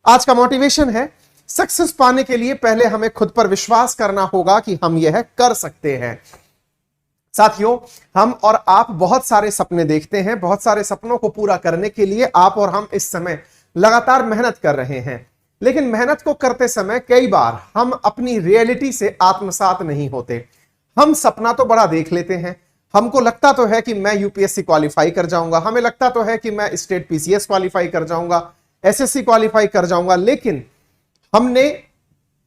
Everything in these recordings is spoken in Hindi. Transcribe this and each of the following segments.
आज का मोटिवेशन है, सक्सेस पाने के लिए पहले हमें खुद पर विश्वास करना होगा कि हम यह कर सकते हैं। साथियों, हम और आप बहुत सारे सपने देखते हैं, बहुत सारे सपनों को पूरा करने के लिए आप और हम इस समय लगातार मेहनत कर रहे हैं, लेकिन मेहनत को करते समय कई बार हम अपनी रियलिटी से आत्मसात नहीं होते। हम सपना तो बड़ा देख लेते हैं, हमको लगता तो है कि मैं यूपीएससी क्वालिफाई कर जाऊंगा, हमें लगता तो है कि मैं स्टेट पीसीएस क्वालिफाई कर जाऊंगा, एसएससी क्वालिफाई कर जाऊंगा, लेकिन हमने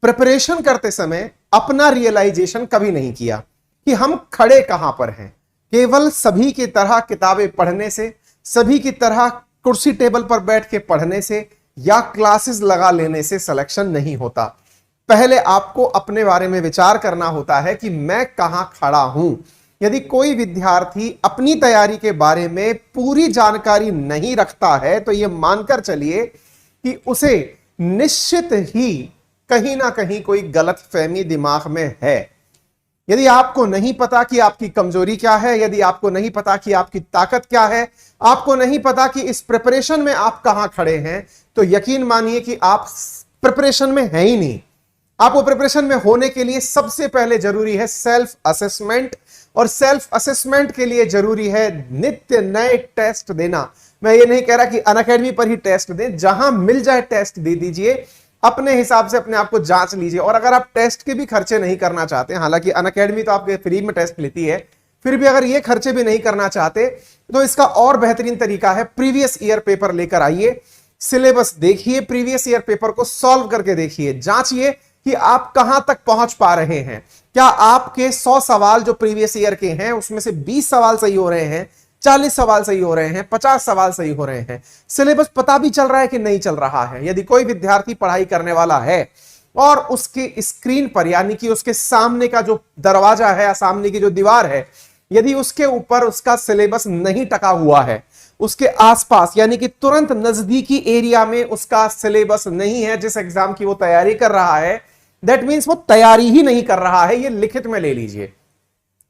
प्रिपरेशन करते समय अपना रियलाइजेशन कभी नहीं किया कि हम खड़े कहां पर हैं। केवल सभी की तरह किताबें पढ़ने से, सभी की तरह कुर्सी टेबल पर बैठ के पढ़ने से या क्लासेस लगा लेने से सिलेक्शन नहीं होता। पहले आपको अपने बारे में विचार करना होता है कि मैं कहां खड़ा हूं। यदि कोई विद्यार्थी अपनी तैयारी के बारे में पूरी जानकारी नहीं रखता है तो यह मानकर चलिए कि उसे निश्चित ही कहीं ना कहीं कोई गलतफहमी दिमाग में है। यदि आपको नहीं पता कि आपकी कमजोरी क्या है, यदि आपको नहीं पता कि आपकी ताकत क्या है, आपको नहीं पता कि इस प्रिपरेशन में आप कहां खड़े हैं, तो यकीन मानिए कि आप प्रिपरेशन में हैं ही नहीं। आपको प्रिपरेशन में होने के लिए सबसे पहले जरूरी है सेल्फ असेसमेंट, और सेल्फ असेसमेंट के लिए जरूरी है नित्य नए टेस्ट देना। मैं ये नहीं कह रहा कि अनअकैडमी पर ही टेस्ट दें, जहां मिल जाए टेस्ट दे दीजिए, अपने हिसाब से अपने आप को जांच लीजिए। और अगर आप टेस्ट के भी खर्चे नहीं करना चाहते, हालांकि अनअकैडमी तो आपके फ्री में टेस्ट लेती है, फिर भी अगर ये खर्चे भी नहीं करना चाहते तो इसका और बेहतरीन तरीका है, प्रीवियस ईयर पेपर लेकर आइए, सिलेबस देखिए, प्रीवियस ईयर पेपर को सॉल्व करके देखिए, जांचिए कि आप कहां तक पहुंच पा रहे हैं। क्या आपके 100 सवाल जो प्रीवियस ईयर के हैं उसमें से 20 सवाल सही हो रहे हैं, 40 सवाल सही हो रहे हैं, 50 सवाल सही हो रहे हैं, सिलेबस पता भी चल रहा है कि नहीं चल रहा है। यदि कोई विद्यार्थी पढ़ाई करने वाला है और उसके स्क्रीन पर, यानी कि उसके सामने का जो दरवाजा है या सामने की जो दीवार है, यदि उसके ऊपर उसका सिलेबस नहीं टका हुआ है, उसके आसपास यानी कि तुरंत नजदीकी एरिया में उसका सिलेबस नहीं है जिस एग्जाम की वो तैयारी कर रहा है, दैट मीन्स वो तैयारी ही नहीं कर रहा है। ये लिखित में ले लीजिए।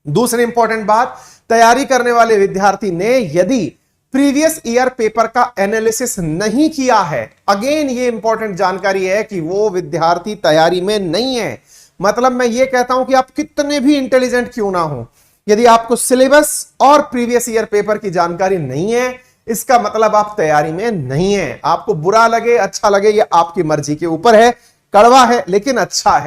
दूसरी इंपॉर्टेंट बात, तैयारी करने वाले विद्यार्थी ने यदि प्रीवियस ईयर पेपर का एनालिसिस नहीं किया है, अगेन ये इंपॉर्टेंट जानकारी है कि वो विद्यार्थी तैयारी में नहीं है। मतलब मैं ये कहता हूं कि आप कितने भी इंटेलिजेंट क्यों ना हो, यदि आपको सिलेबस और प्रीवियस ईयर पेपर की जानकारी नहीं है, इसका मतलब आप तैयारी में नहीं है। आपको बुरा लगे अच्छा लगे ये आपकी मर्जी के ऊपर है, कड़वा है लेकिन अच्छा है।